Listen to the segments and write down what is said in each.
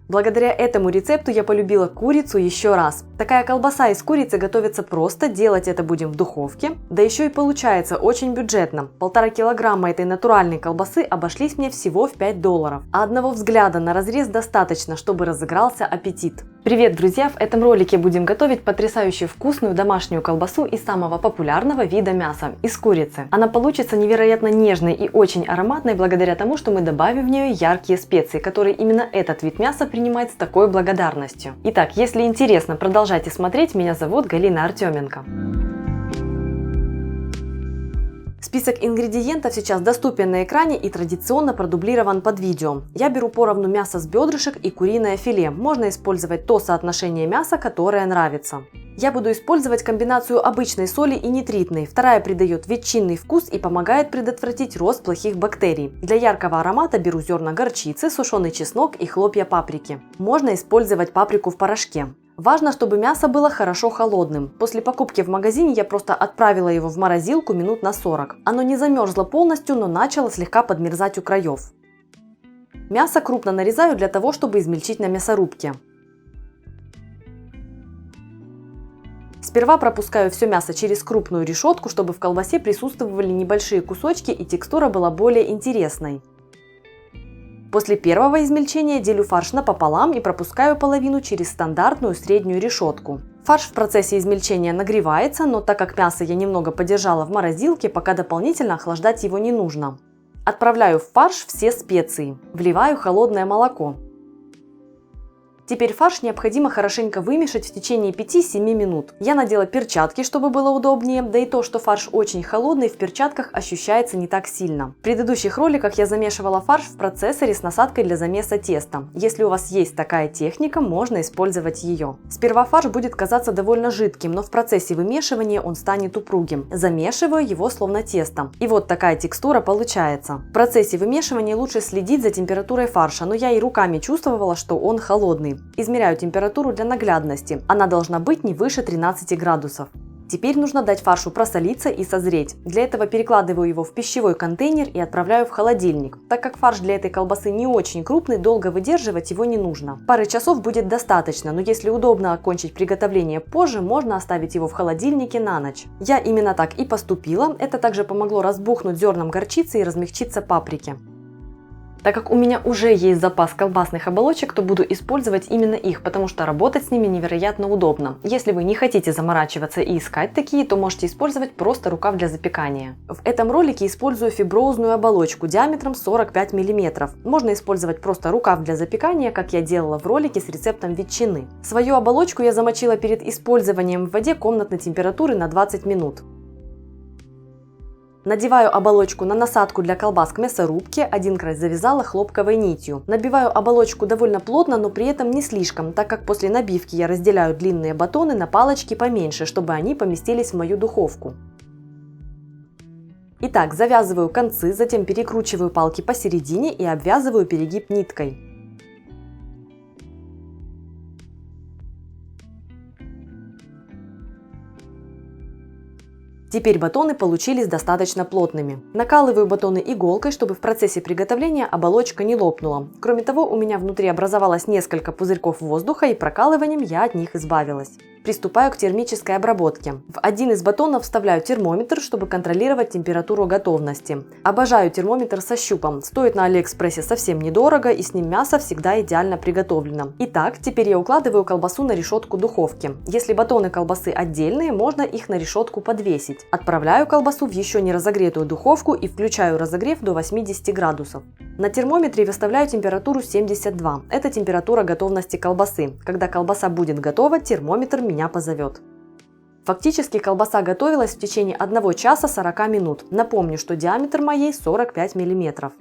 Благодаря этому рецепту я полюбила курицу еще раз. Такая колбаса из курицы готовится просто, делать это будем в духовке. Да еще и получается очень бюджетно. 1,5 килограмма этой натуральной колбасы обошлись мне всего в $5. А одного взгляда на разрез достаточно, чтобы разыгрался аппетит. Привет, друзья! В этом ролике будем готовить потрясающе вкусную домашнюю колбасу из самого популярного вида мяса – из курицы. Она получится невероятно нежной и очень ароматной благодаря тому, что мы добавим в нее яркие специи, которые именно этот вид мяса принимает с такой благодарностью. Итак, если интересно, продолжайте смотреть. Меня зовут Галина Артеменко. Список ингредиентов сейчас доступен на экране и традиционно продублирован под видео. Я беру поровну мясо с бедрышек и куриное филе. Можно использовать то соотношение мяса, которое нравится. Я буду использовать комбинацию обычной соли и нитритной. Вторая придает ветчинный вкус и помогает предотвратить рост плохих бактерий. Для яркого аромата беру зерна горчицы, сушеный чеснок и хлопья паприки. Можно использовать паприку в порошке. Важно, чтобы мясо было хорошо холодным. После покупки в магазине я просто отправила его в морозилку минут на 40. Оно не замерзло полностью, но начало слегка подмерзать у краев. Мясо крупно нарезаю для того, чтобы измельчить на мясорубке. Сперва пропускаю все мясо через крупную решетку, чтобы в колбасе присутствовали небольшие кусочки и текстура была более интересной. После первого измельчения делю фарш напополам и пропускаю половину через стандартную среднюю решетку. Фарш в процессе измельчения нагревается, но так как мясо я немного подержала в морозилке, пока дополнительно охлаждать его не нужно. Отправляю в фарш все специи. Вливаю холодное молоко. Теперь фарш необходимо хорошенько вымешать в течение 5-7 минут. Я надела перчатки, чтобы было удобнее, да и то, что фарш очень холодный, в перчатках ощущается не так сильно. В предыдущих роликах я замешивала фарш в процессоре с насадкой для замеса теста. Если у вас есть такая техника, можно использовать ее. Сперва фарш будет казаться довольно жидким, но в процессе вымешивания он станет упругим. Замешиваю его словно тесто. И вот такая текстура получается. В процессе вымешивания лучше следить за температурой фарша, но я и руками чувствовала, что он холодный. Измеряю температуру для наглядности. Она должна быть не выше 13 градусов. Теперь нужно дать фаршу просолиться и созреть. Для этого перекладываю его в пищевой контейнер и отправляю в холодильник. Так как фарш для этой колбасы не очень крупный, долго выдерживать его не нужно. Пары часов будет достаточно, но если удобно окончить приготовление позже, можно оставить его в холодильнике на ночь. Я именно так и поступила. Это также помогло разбухнуть зернам горчицы и размягчиться паприке. Так как у меня уже есть запас колбасных оболочек, то буду использовать именно их, потому что работать с ними невероятно удобно. Если вы не хотите заморачиваться и искать такие, то можете использовать просто рукав для запекания. В этом ролике использую фиброзную оболочку диаметром 45 мм. Можно использовать просто рукав для запекания, как я делала в ролике с рецептом ветчины. Свою оболочку я замочила перед использованием в воде комнатной температуры на 20 минут. Надеваю оболочку на насадку для колбас к мясорубке, один край завязала хлопковой нитью. Набиваю оболочку довольно плотно, но при этом не слишком, так как после набивки я разделяю длинные батоны на палочки поменьше, чтобы они поместились в мою духовку. Итак, завязываю концы, затем перекручиваю палки посередине и обвязываю перегиб ниткой. Теперь батоны получились достаточно плотными. Накалываю батоны иголкой, чтобы в процессе приготовления оболочка не лопнула. Кроме того, у меня внутри образовалось несколько пузырьков воздуха, и прокалыванием я от них избавилась. Приступаю к термической обработке. В один из батонов вставляю термометр, чтобы контролировать температуру готовности. Обожаю термометр со щупом. Стоит на Алиэкспрессе совсем недорого, и с ним мясо всегда идеально приготовлено. Итак, теперь я укладываю колбасу на решетку духовки. Если батоны колбасы отдельные, можно их на решетку подвесить. Отправляю колбасу в еще не разогретую духовку и включаю разогрев до 80 градусов. На термометре выставляю температуру 72. Это температура готовности колбасы. Когда колбаса будет готова, термометр меня позовет. Фактически колбаса готовилась в течение 1 часа 40 минут. Напомню, что диаметр моей 45 мм.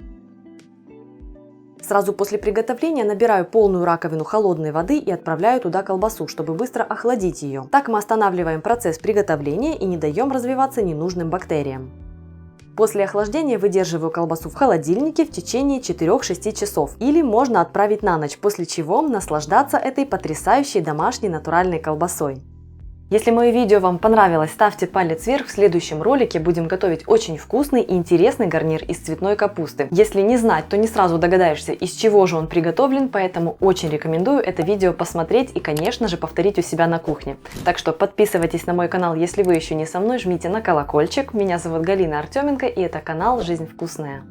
Сразу после приготовления набираю полную раковину холодной воды и отправляю туда колбасу, чтобы быстро охладить ее. Так мы останавливаем процесс приготовления и не даем развиваться ненужным бактериям. После охлаждения выдерживаю колбасу в холодильнике в течение 4-6 часов. Или можно отправить на ночь, после чего наслаждаться этой потрясающей домашней натуральной колбасой. Если мое видео вам понравилось, ставьте палец вверх. В следующем ролике будем готовить очень вкусный и интересный гарнир из цветной капусты. Если не знать, то не сразу догадаешься, из чего же он приготовлен, поэтому очень рекомендую это видео посмотреть и, конечно же, повторить у себя на кухне. Так что подписывайтесь на мой канал, если вы еще не со мной, жмите на колокольчик. Меня зовут Галина Артеменко, и это канал «Жизнь вкусная».